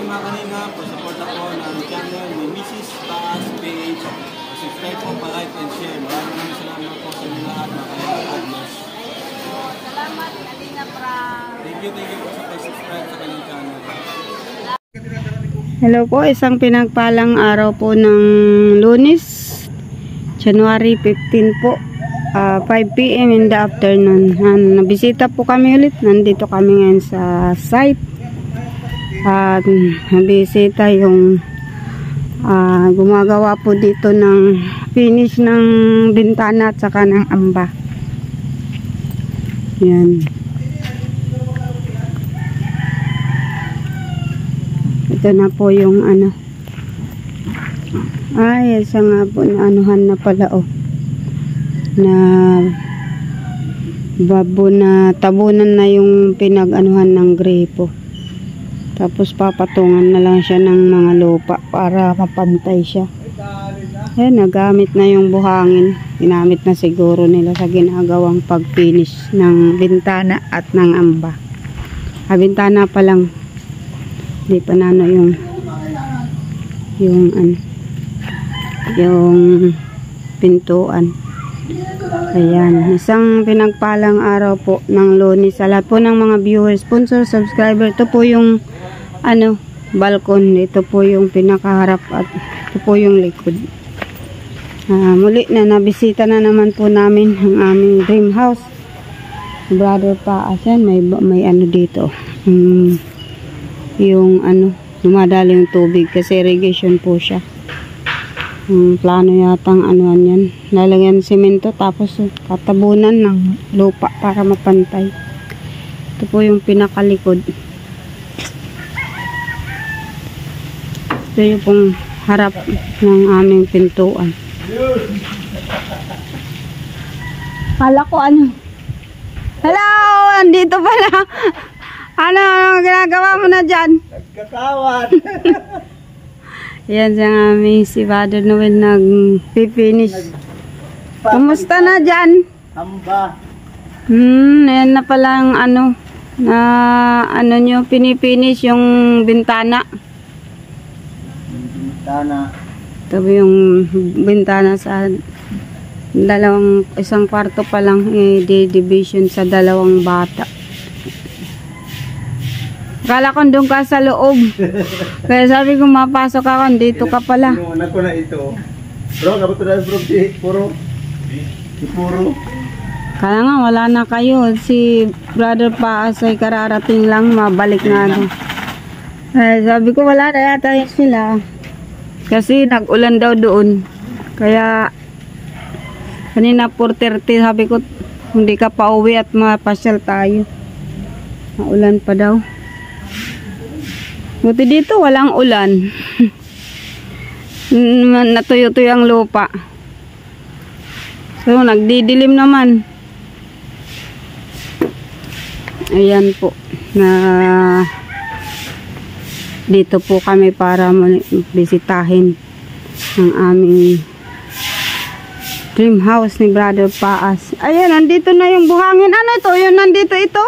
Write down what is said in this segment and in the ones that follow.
mga kanina, support ako ng channel ni Mrs. Taas Page. Subscribe po, pa-like and share. Maraming salamat po sa inyo lahat, mga kanina. God bless. Salamat, Kalina Pra. Thank you po sa pag-subscribe sa kanyang channel. Hello po, isang pinagpalang araw po ng Lunes, January 15 po, 5 PM in the afternoon. Nabisita po kami ulit, nandito kami ngayon sa site. At nabisita yung gumagawa po dito ng finish ng bintana at saka ng amba. Yan. Ito na po yung ano. Ay, isa nga po na anuhan na pala na babo na tabunan na yung pinag-anuhan ng grepo. Tapos papatungan na lang siya ng mga lupa para mapantay siya. Ayan, nagamit na yung buhangin. Ginamit na siguro nila sa ginagawang pag-finish ng bintana at ng amba. Bintana pa lang. Hindi pa na yung pintuan. Ayan, isang pinagpalang araw po ng Lunes sa lahat po ng mga viewers, sponsor, subscriber. Ito po yung balkon. Ito po yung pinakaharap at ito po yung likod. Muli na nabisita na naman po namin ang aming dream house. Brother pa, asan may ano dito. Yung dumadali yung tubig kasi irrigation po siya. Plano yatang anuan yan, lalagyan semento tapos tatabunan ng lupa para mapantay. Ito po yung pinakalikod. Ito yung pong harap ng aming pintuan. Kala ko hello, andito pala. Ano ginagawa mo na dyan? Nagkatawad. Yan siya aming si Father Noel nag-finish. Kumusta na dyan? Amba. Ayan na pala ang nyo, pinipinish yung bintana. Bintana. Ito yung bintana sa isang kwarto pa lang, division sa dalawang bata. Akala ko doon ka sa loob. Kaya sabi ko mapasok ako, dito ka pala. Inuunan ko na ito. Bro, kapag ito puro. Kaya nga, wala na kayo. Si Brother Paas ay kararating lang, mabalik na doon. Sabi ko wala na yata sila. Kasi nag-ulan daw doon. Kaya kanina 4:30 sabi ko hindi ka pa uwi at mapasyal tayo. Maulan pa daw. Buti dito walang ulan. Natuyo-tuyo ang lupa. So nagdidilim naman. Ayan po. Dito po kami para bisitahin ang aming dream house ni Brother Paas. Ayan, nandito na yung buhangin. Ano ito? Yung nandito ito?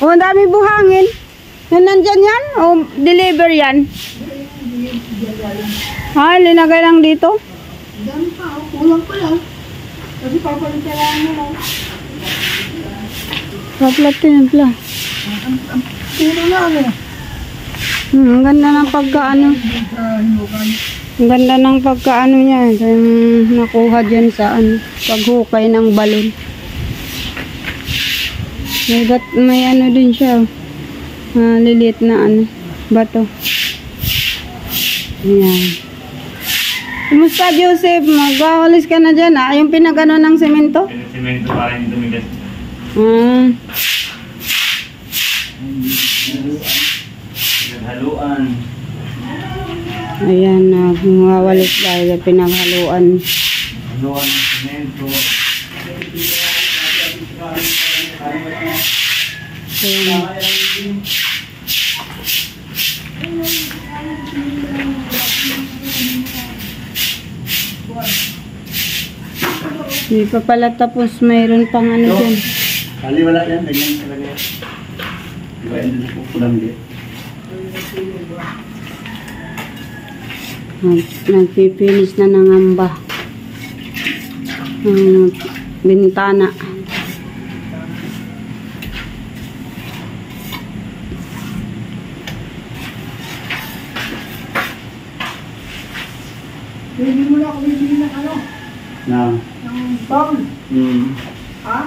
Oh, dami buhangin. Yan nandyan yan? O deliver yan? Linagay lang dito? Dami pa, kulang pa lang. Kasi papalitan lang mo lang. Papalatin pala. Puro na Ang ganda ng pagkaano. Ang ganda ng pagkaano niya. Nakuha dyan sa paghukay ng balon. May ano din siya. Liliit na bato. Ayan. Kumusta Joseph? Mag-awalis ka na dyan yung pinagano ng semento? Semento para hindi tumigas. Pinaghaluan. Ayan, mawawalis dahil pinaghaluan. Haluan ng semento. Ayan. Hindi pa pala tapos, mayroon pang dyan. Kali wala yan, ganyan talaga yan. Diba yan din po pulang din. Nagpipinis na ng amba. Ng bintana. Hindi mo na ako bibili ng ano, Na. ng bowl. Ha?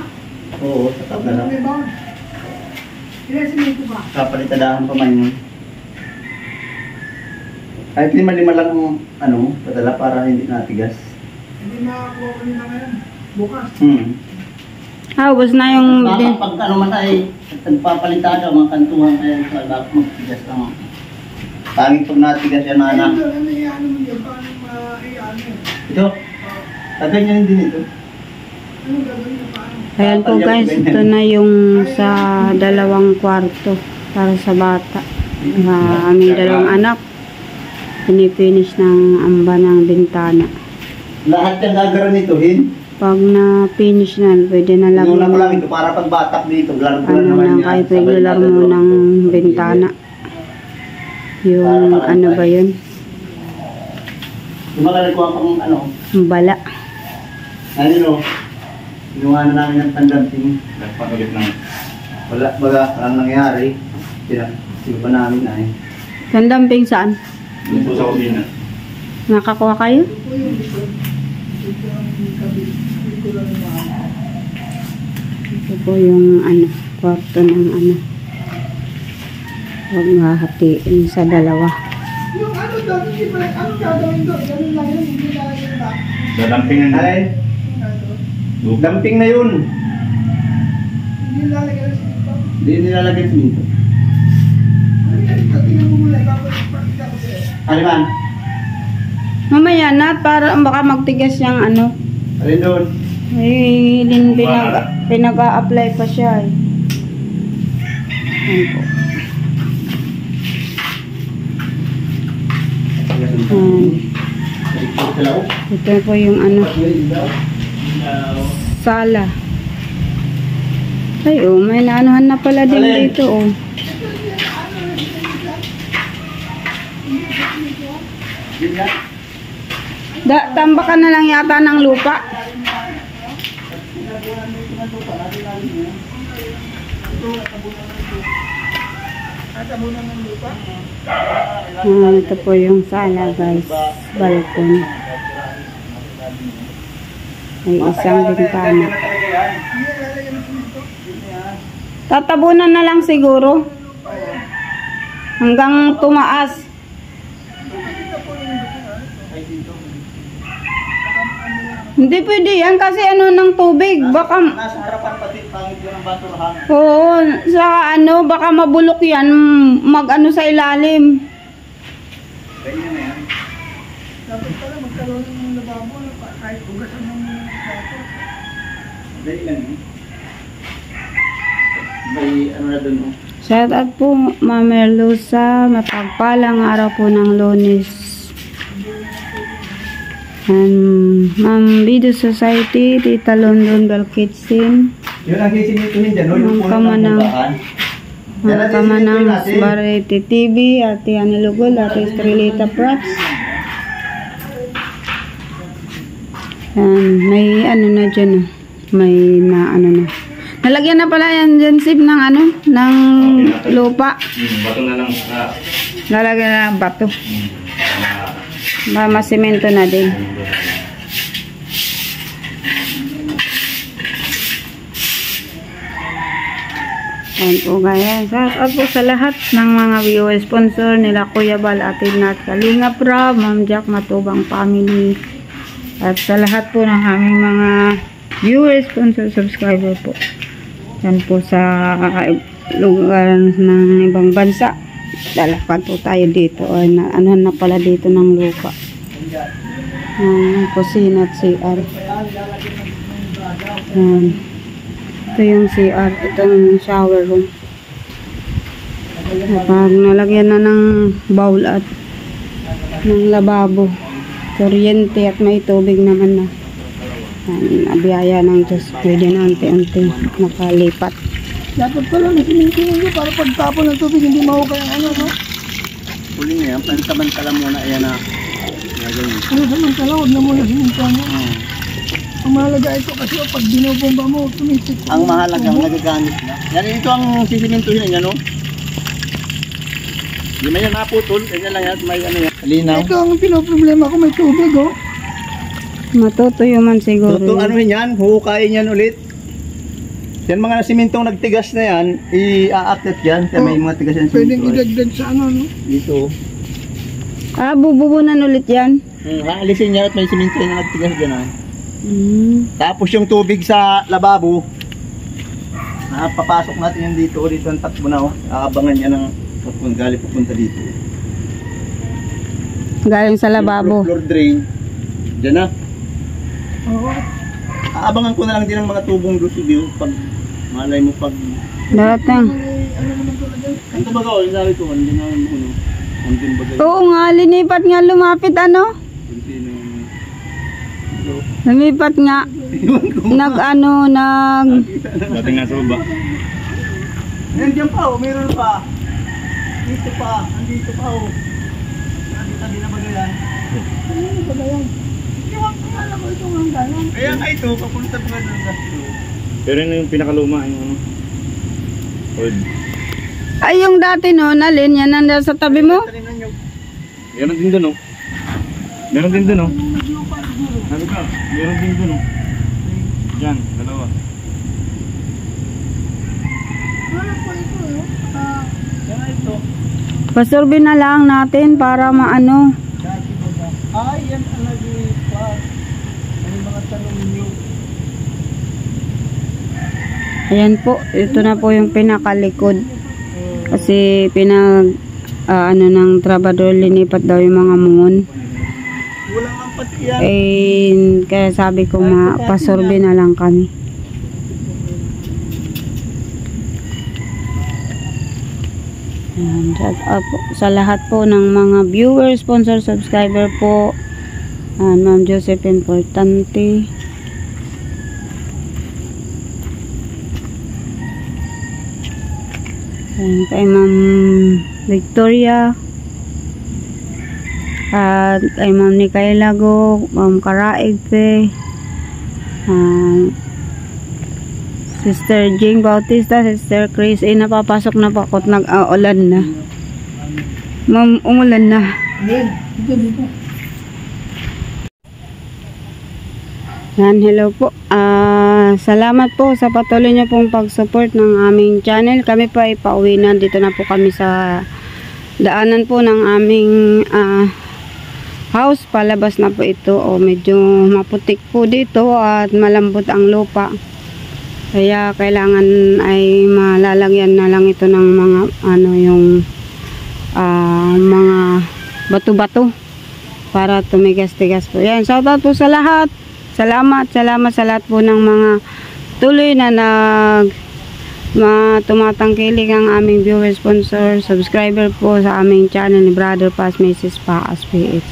Oo, tatap na lang. May bowl. Ilan simento ba? Kapalitadahan pa man yun. Kahit lima-lima lang ang ano, padala para hindi natigas. Hindi makakuha ko nila ngayon. Bukas. Ubos na yung... Baka pag ano man ay nagpapalitada, mga kantuhan kaya sa lahat magtigas lang. Pangit pag natigas yan, anak. Ano yung ano mo yun? Paano ma-i-ano yun? Ito, kaganyan din ito. Ano gagawin mo paano? Ayan po guys, ito na yung sa 2 kwarto para sa bata. Aming 2 anak. Pinipinish ng amba ng bintana. Lahat yung gagawin nito, Hin. Pag na-finish na, pwede na lang Inulang mo lang ito para pag batak dito. ano na, kahit regular mo ng bintana. Yung ano ba yun? Yung mga nagkuha pang ano, Bala. ano, ginawa na namin ng tandamping. Nagpatulit lang. Walang nangyari. Sino pa namin na eh. Kandamping saan? Doon po sa kusina. Nakakuha kayo? Ito po yung likod. Ito ang kabit. Likod lang yung mga. Ito po yung ano, kwarto ng ano. Huwag mahahatiin sa 2. Yung ano doon, hindi pa, ano gagawin doon? Ganun lang yun, hindi lalagyan ba? Dadampingan na. Ay, Yung ano? damping na yun. Hindi lalagyan ng simento. Hindi nilalagay siminto. Ano yan? Tingnan mo muna, papakita ko sa'yo. Ano man? Mamaya na, para baka magtigas yung ano. Alin doon? Eh, pinag-a-apply pa siya eh. Ayan po. Ito po yung ano, sala. Ay, oh, may naanuhan na pala din dito, oh. Tambakan na lang yata ng lupa. Ito po yung sala guys, balkon. May isang bintana. Tatabunan na lang siguro hanggang tumaas. Hindi pwede yan kasi ano ng tubig, baka Nasa harapan pati pangit yun ang basurahan. oo, sa ano baka mabulok yan, mag-ano sa ilalim. Ganyan na yan. Dapat pala magkaroon ng lababo na kahit ugasan ng bato. Dali lang yun. May ano na doon, oh. Shout out po Ma'am Merlusa, mapagpalang araw po ng Lunes. Ma'am Bido Society, Tita London Balkitsin, Yun ang sisimituhin dyan, no? Yung Ang puno ng kamanang- bukaan. Yan ang Kamanang sisimituhin natin. Variety TV, Ate Anilugol, Ate Estrelita Prats. May ano na dyan, oh. May na ano na. Nalagyan na pala yan dyan, Sib, ng ano, ng lupa. Bato na lang. Lalagyan na ng bato. Masimento na din. Ayan po guys. Shout out po sa lahat ng mga viewers, sponsor nila Kuya Bal, Ate Nat, Kalinga Prab, Ma'am Jack Matubang Family. At sa lahat po ng aming mga viewers, sponsor, subscriber po. Yan po sa lugar ng ibang bansa. Lalakad po tayo dito. Ay, ano na pala dito ng lupa. Kusina at CR. Ito yung CR. Ito yung shower room. Pag nalagyan na ng bowl at ng lababo, kuryente at may tubig naman na. Biyaya ng Diyos, pwede na unti-unti makalipat. Dapat pala na simintingin nyo para pagtapon ng tubig hindi mahukay ang ano, no? Huli nga yan, pansamantala muna yan na. Ano samantala, huwag na muna simintingin mo. Ang mahalaga ito kasi pag binubomba mo, tumisip. Ang mahalaga, nagagamit na. Yan, ito ang sisimintuhin yan, no? Hindi man yan naputol, ganyan lang yan, may ano yan. Linaw. Ito ang pinoproblema ko, may tubig, oh. Matutuyo man siguro. Ano yan, huhukain yan ulit. Yan mga simintong nagtigas na yan, i-aakyat yan. Kaya may mga tigas yan Pwedeng simento. idagdag sa ano, no? Dito. Bububunan ulit yan. Haalisin niya at may simento na nagtigas dyan, ah. Tapos Tapos yung tubig sa lababo, papasok natin yan dito, dito ang takbo na, oh. Aabangan niya ng galing pupunta dito. galing sa lababo. Yung floor drain, dyan na. Oo. Aabangan ko na lang din ang mga tubong doon dito pag malay mo pag... Dating. Ano naman talaga? Ano ba ko? Yung sabi ko, hindi na ano, andun ba kayo? Oo nga, linipat nga lumapit ano. Hindi na Lumipat nga. Nag. Dating nasa baba. Nandiyan pa, oh, meron pa. Dito pa, andito pa, oh. Tabi na ba yan? Ano ba ba yan? Iwan ko nga lang ko itong hangganan. Kaya nga ito, papunta pa nga ng Pero yun yung pinakaluma, yung ano. Old. Ay, yung dati no, nalin, yan nandun sa tabi mo. Meron din dun, oh. Meron din dun, oh. Sabi ka, meron din dun, oh. Diyan, dalawa. Ano po ito, eh? Kaya ito. Pasurbi na lang natin para maano. Ay, yan ang nag-iipas. Ano mga tanong niyo? Ayan po, ito na po yung pinakalikod. Kasi ano ng trabador, linipat daw yung mga mungon. Walang ang pati yan. Kaya sabi ko pasurbi na lang kami. Ayan, shout out po sa lahat po ng mga viewers, sponsor, subscriber po. Ma'am Josephine Portante. Ayan, kay Ma'am Victoria. At kay Ma'am Nikaela Go, Ma'am Karaig pe. Sister Jing Bautista, Sister Chris, napapasok na po ako at nag-aulan na. Ma'am, umulan na. Dito. Yan, hello po. Salamat po sa patuloy niyo pong pag-support ng aming channel. Kami pa ay pauwi na. Dito na po kami sa daanan po ng aming house. Palabas na po ito. Medyo maputik po dito at malambot ang lupa. Kaya kailangan ay malalagyan na lang ito ng mga yung mga bato-bato para tumigas-tigas po. Yan, shoutout po sa lahat. Salamat sa lahat po ng mga tuloy na tumatangkilik ang aming viewer, sponsor, subscriber po sa aming channel ni Brother Paz, Mrs. Paas PH.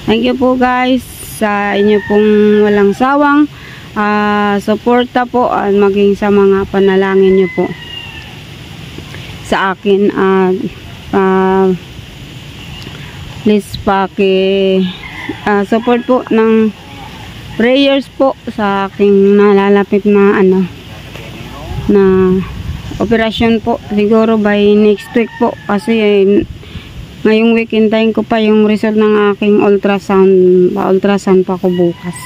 Thank you po guys sa inyo pong walang sawang suporta po at maging sa mga panalangin nyo po sa akin at please support po ng prayers po sa aking nalalapit na na operasyon po, siguro by next week po kasi ngayong week hintayin ko pa yung result ng aking ultrasound pa ko bukas.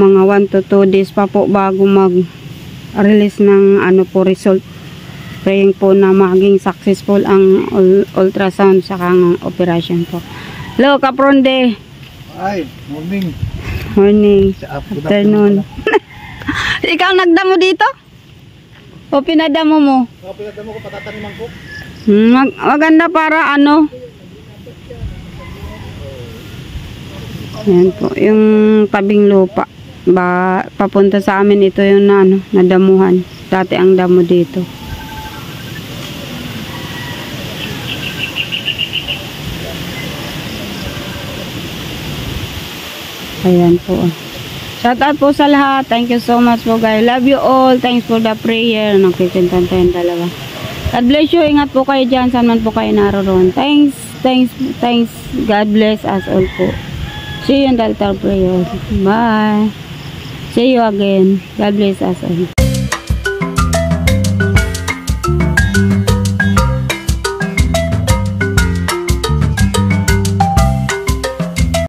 Mga 1 to 2 days pa po bago mag-release ng result. Praying po na maging successful ang ultrasound sa kang operation po. Hello, Kapronde. Ay, morning. Morning. Afternoon. Ikaw nagdamo dito? O pinadamo mo? Pinadamo ko, patataniman ko. Maganda para Yan po, yung tabing lupa. Papunta sa amin ito yung nadamuhan. Dati ang damo dito. Ayan po. Shout out po sa lahat. Thank you so much po guys. Love you all. Thanks for the prayer. Nagkikintan tayong dalawa. God bless you. Ingat po kayo dyan. Saan man po kayo naroon. Thanks. God bless us all po. See you in the altar prayer. Bye. See you again. God bless us all.